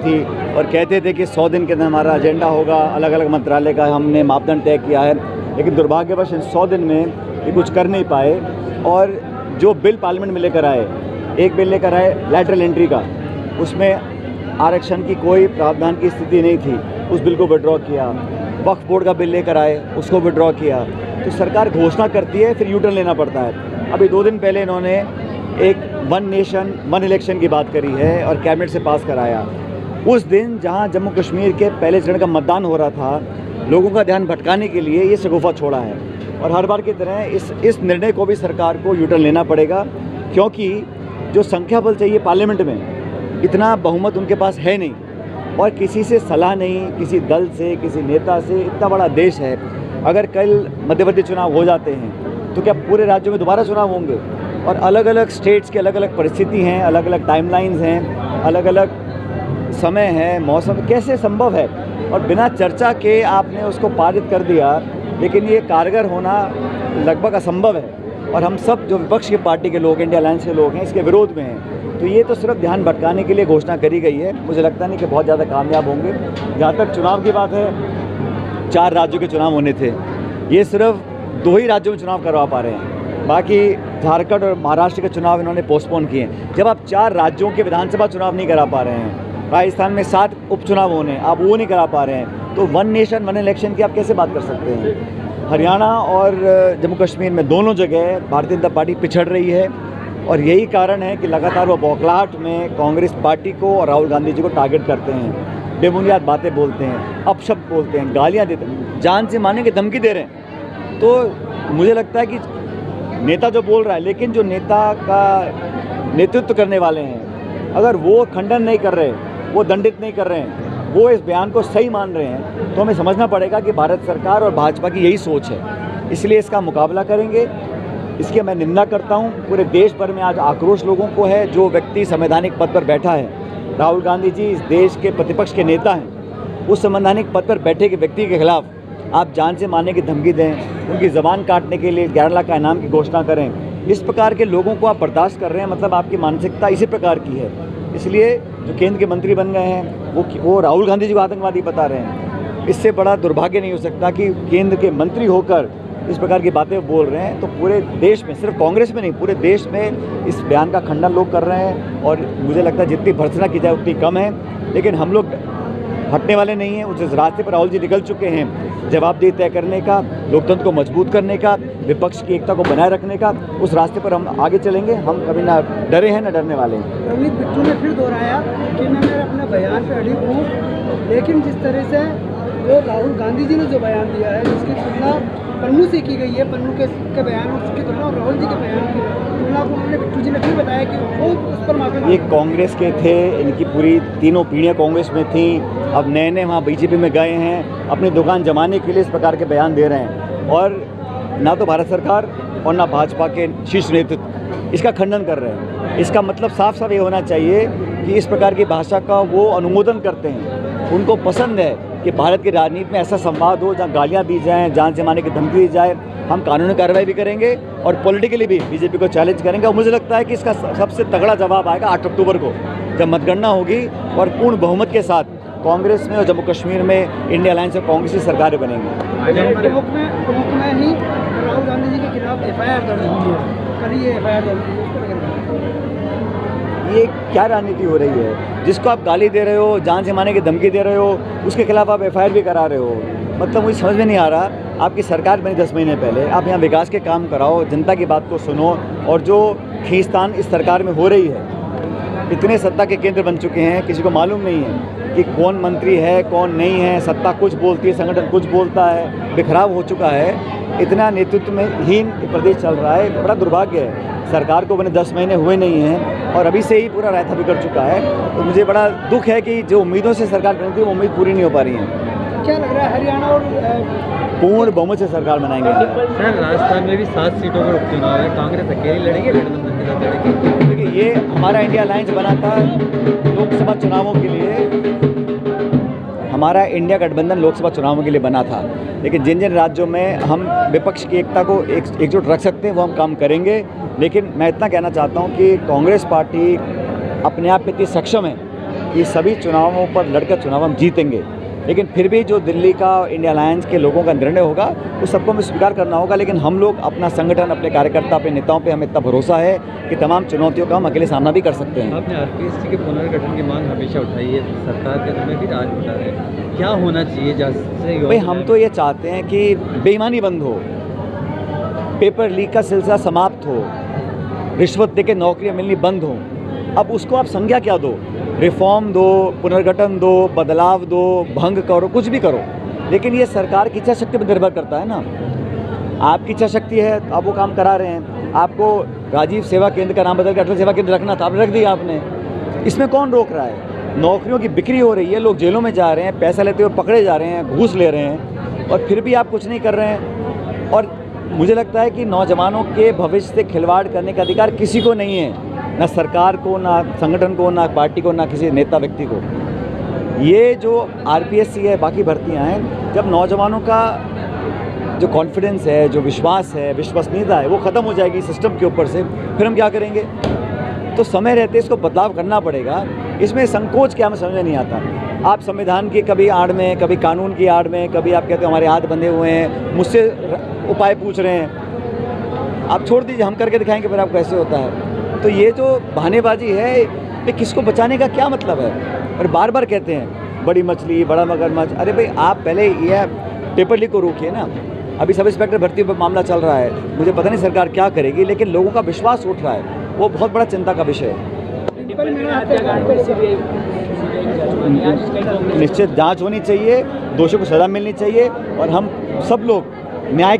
थी और कहते थे कि 100 दिन के अंदर हमारा एजेंडा होगा, अलग अलग मंत्रालय का हमने मापदंड तय किया है, लेकिन दुर्भाग्यवश इन 100 दिन में ये कुछ कर नहीं पाए। और जो बिल पार्लियामेंट में लेकर आए, एक बिल लेकर आए लैटरल एंट्री का, उसमें आरक्षण की कोई प्रावधान की स्थिति नहीं थी, उस बिल को विड्रॉ किया। वक्फ बोर्ड का बिल लेकर आए, उसको विड्रॉ किया। तो सरकार घोषणा करती है, फिर यू टर्न लेना पड़ता है। अभी 2 दिन पहले इन्होंने एक 1 नेशन 1 इलेक्शन की बात करी है और कैबिनेट से पास कराया। उस दिन जहां जम्मू कश्मीर के पहले चरण का मतदान हो रहा था, लोगों का ध्यान भटकाने के लिए ये शगुफा छोड़ा है। और हर बार की तरह इस निर्णय को भी सरकार को यू टर्न लेना पड़ेगा, क्योंकि जो संख्या बल चाहिए पार्लियामेंट में, इतना बहुमत उनके पास है नहीं और किसी से सलाह नहीं, किसी दल से, किसी नेता से। इतना बड़ा देश है, अगर कल मध्यवर्ती चुनाव हो जाते हैं तो क्या पूरे राज्यों में दोबारा चुनाव होंगे? और अलग अलग स्टेट्स की अलग अलग परिस्थिति हैं, अलग अलग टाइमलाइंस हैं, अलग अलग समय है, मौसम, कैसे संभव है? और बिना चर्चा के आपने उसको पारित कर दिया, लेकिन ये कारगर होना लगभग असंभव है। और हम सब जो विपक्ष की पार्टी के लोग, इंडिया अलायंस के लोग हैं, इसके विरोध में हैं। तो ये तो सिर्फ ध्यान भटकाने के लिए घोषणा करी गई है। मुझे लगता नहीं कि बहुत ज़्यादा कामयाब होंगे। जहाँ तक चुनाव की बात है, 4 राज्यों के चुनाव होने थे, ये सिर्फ 2 ही राज्यों में चुनाव करवा पा रहे हैं। बाकी झारखंड और महाराष्ट्र के चुनाव इन्होंने पोस्टपोन किए हैं। जब आप 4 राज्यों के विधानसभा चुनाव नहीं करा पा रहे हैं, राजस्थान में 7 उपचुनाव होने, आप वो नहीं करा पा रहे हैं, तो 1 नेशन 1 इलेक्शन की आप कैसे बात कर सकते हैं? हरियाणा और जम्मू कश्मीर में दोनों जगह भारतीय जनता पार्टी पिछड़ रही है और यही कारण है कि लगातार वो बौखलाहट में कांग्रेस पार्टी को और राहुल गांधी जी को टारगेट करते हैं, बेबुनियाद बातें बोलते हैं, अपशब्द बोलते हैं, गालियाँ देते हैं, जान से मारने की धमकी दे रहे हैं। तो मुझे लगता है कि नेता जो बोल रहा है, लेकिन जो नेता का नेतृत्व करने वाले हैं, अगर वो खंडन नहीं कर रहे, वो दंडित नहीं कर रहे हैं, वो इस बयान को सही मान रहे हैं, तो हमें समझना पड़ेगा कि भारत सरकार और भाजपा की यही सोच है। इसलिए इसका मुकाबला करेंगे। इसकी मैं निंदा करता हूं। पूरे देश भर में आज आक्रोश लोगों को है। जो व्यक्ति संवैधानिक पद पर बैठा है, राहुल गांधी जी इस देश के प्रतिपक्ष के नेता हैं, उस संवैधानिक पद पर बैठे के व्यक्ति के खिलाफ आप जान से मारने की धमकी दें, उनकी ज़बान काटने के लिए 11 लाख का इनाम की घोषणा करें, इस प्रकार के लोगों को आप बर्दाश्त कर रहे हैं, मतलब आपकी मानसिकता इसी प्रकार की है। इसलिए जो केंद्र के मंत्री बन गए हैं वो राहुल गांधी जी को आतंकवादी बता रहे हैं। इससे बड़ा दुर्भाग्य नहीं हो सकता कि केंद्र के मंत्री होकर इस प्रकार की बातें बोल रहे हैं। तो पूरे देश में, सिर्फ कांग्रेस में नहीं, पूरे देश में इस बयान का खंडन लोग कर रहे हैं और मुझे लगता है जितनी भर्त्सना की जाए उतनी कम है। लेकिन हम लोग हटने वाले नहीं हैं। उस रास्ते पर राहुल जी निकल चुके हैं, जवाबदेही तय करने का, लोकतंत्र को मजबूत करने का, विपक्ष की एकता को बनाए रखने का। उस रास्ते पर हम आगे चलेंगे। हम कभी ना डरे हैं ना डरने वाले हैं। रवनीत बिट्टू ने फिर दोहराया कि मैं अपने बयान पर अड़ी हूँ, लेकिन जिस तरह से जो राहुल गांधी जी ने जो बयान दिया है, जिसकी तुलना पन्नू से की गई है, पन्नू के बयान और उसकी तुलना और राहुल जी के बयान की तुलना को उन्होंने बिट्टू जी ने फिर बताया कि वो उस पर माफी। ये कांग्रेस के थे, इनकी पूरी तीनों पीढ़ियाँ कांग्रेस में थी, अब नए नए वहाँ बीजेपी में गए हैं, अपनी दुकान जमाने के लिए इस प्रकार के बयान दे रहे हैं। और ना तो भारत सरकार और ना भाजपा के शीर्ष नेतृत्व इसका खंडन कर रहे हैं। इसका मतलब साफ साफ ये होना चाहिए कि इस प्रकार की भाषा का वो अनुमोदन करते हैं। उनको पसंद है कि भारत की राजनीति में ऐसा संवाद हो जहाँ गालियाँ दी जाएँ, जान से मारने की धमकी दी जाए। हम कानूनी कार्रवाई भी करेंगे और पॉलिटिकली भी बीजेपी को चैलेंज करेंगे। और मुझे लगता है कि इसका सबसे तगड़ा जवाब आएगा 8 अक्टूबर को, जब मतगणना होगी और पूर्ण बहुमत के साथ कांग्रेस में और जम्मू कश्मीर में इंडिया अलायंस और कांग्रेस की सरकारें बनेंगी। टोंक में ही राहुल गांधी जी के खिलाफ एफआईआर दर्ज हुई है, कल ये एफआईआर दर्ज हुई है, उसको लेकर ये क्या राजनीति हो रही है? जिसको आप गाली दे रहे हो, जान से मारने की धमकी दे रहे हो, उसके खिलाफ आप एफआईआर भी करा रहे हो। मतलब मुझे समझ में नहीं आ रहा। आपकी सरकार बनी 10 महीने पहले, आप यहाँ विकास के काम कराओ, जनता की बात को सुनो। और जो खींचतान इस सरकार में हो रही है, इतने सत्ता के केंद्र बन चुके हैं, किसी को मालूम नहीं है कि कौन मंत्री है कौन नहीं है। सत्ता कुछ बोलती है, संगठन कुछ बोलता है, बिखराव हो चुका है। इतना नेतृत्व में हीन प्रदेश चल रहा है। बड़ा दुर्भाग्य है। सरकार को बने 10 महीने हुए नहीं हैं और अभी से ही पूरा रायता बिगड़ चुका है। तो मुझे बड़ा दुख है कि जो उम्मीदों से सरकार बनी थी वो उम्मीद पूरी नहीं हो पा रही है। क्या लग रहा है हरियाणा और पूर्ण बहुमत से सरकार बनाएंगे। सर, राजस्थान में भी 7 सीटों पर उपचुनाव है, कांग्रेस अकेली लड़ेगी, गठबंधन के साथ लड़ेगी? देखिए, ये हमारा इंडिया अलायंस बना था लोकसभा चुनावों के लिए। हमारा इंडिया गठबंधन लोकसभा चुनावों के लिए बना था, लेकिन जिन जिन राज्यों में हम विपक्ष की एकता को एकजुट रख सकते हैं वो हम काम करेंगे। लेकिन मैं इतना कहना चाहता हूं कि कांग्रेस पार्टी अपने आप में इतनी सक्षम है ये सभी चुनावों पर लड़कर चुनाव हम जीतेंगे, लेकिन फिर भी जो दिल्ली का इंडिया अलायंस के लोगों का निर्णय होगा वो सबको हमें स्वीकार करना होगा। लेकिन हम लोग अपना संगठन, अपने कार्यकर्ता, अपने नेताओं पे हमें इतना भरोसा है कि तमाम चुनौतियों का हम अकेले सामना भी कर सकते हैं। आपने आरपीएससी के पुनर्गठन की मांग हमेशा उठाई है, सरकार के समय भी आज उठा रहे हैं, क्या होना चाहिए जैसे भाई हम तो ये चाहते हैं कि बेईमानी बंद हो, पेपर लीक का सिलसिला समाप्त हो, रिश्वत देके नौकरियां मिलनी बंद हो। अब उसको आप संज्ञा क्या दो, रिफॉर्म दो, पुनर्गठन दो, बदलाव दो, भंग करो, कुछ भी करो, लेकिन ये सरकार की इच्छा शक्ति पर निर्भर करता है ना। आपकी इच्छा शक्ति है तो आप वो काम करा रहे हैं। आपको राजीव सेवा केंद्र का नाम बदल के अटल सेवा केंद्र रखना था, आपने रख दिया आपने। इसमें कौन रोक रहा है? नौकरियों की बिक्री हो रही है, लोग जेलों में जा रहे हैं, पैसा लेते हुए पकड़े जा रहे हैं, घूस ले रहे हैं, और फिर भी आप कुछ नहीं कर रहे हैं। और मुझे लगता है कि नौजवानों के भविष्य से खिलवाड़ करने का अधिकार किसी को नहीं है, ना सरकार को, ना संगठन को, ना पार्टी को, ना किसी नेता व्यक्ति को। ये जो आरपीएससी है, बाकी भर्तियां हैं, जब नौजवानों का जो कॉन्फिडेंस है, जो विश्वास है, विश्वसनीयता है, वो ख़त्म हो जाएगी सिस्टम के ऊपर से, फिर हम क्या करेंगे? तो समय रहते इसको बदलाव करना पड़ेगा। इसमें संकोच क्या, हमें समझ में नहीं आता। आप संविधान की कभी आड़ में, कभी कानून की आड़ में, कभी आप कहते हो हमारे हाथ बंधे हुए हैं, मुझसे उपाय पूछ रहे हैं। आप छोड़ दीजिए, हम करके दिखाएंगे फिर आपको कैसे होता है। तो ये जो बहानेबाजी है, ये किसको बचाने का क्या मतलब है? और बार बार कहते हैं बड़ी मछली, बड़ा मगरमच्छ। अरे भाई आप पहले ये पेपर लीक को रोकिए ना। अभी सब इंस्पेक्टर भर्ती पर मामला चल रहा है, मुझे पता नहीं सरकार क्या करेगी, लेकिन लोगों का विश्वास उठ रहा है, वो बहुत बड़ा चिंता का विषय है। निश्चित जांच होनी चाहिए, दोषियों को सजा मिलनी चाहिए, और हम सब लोग न्याय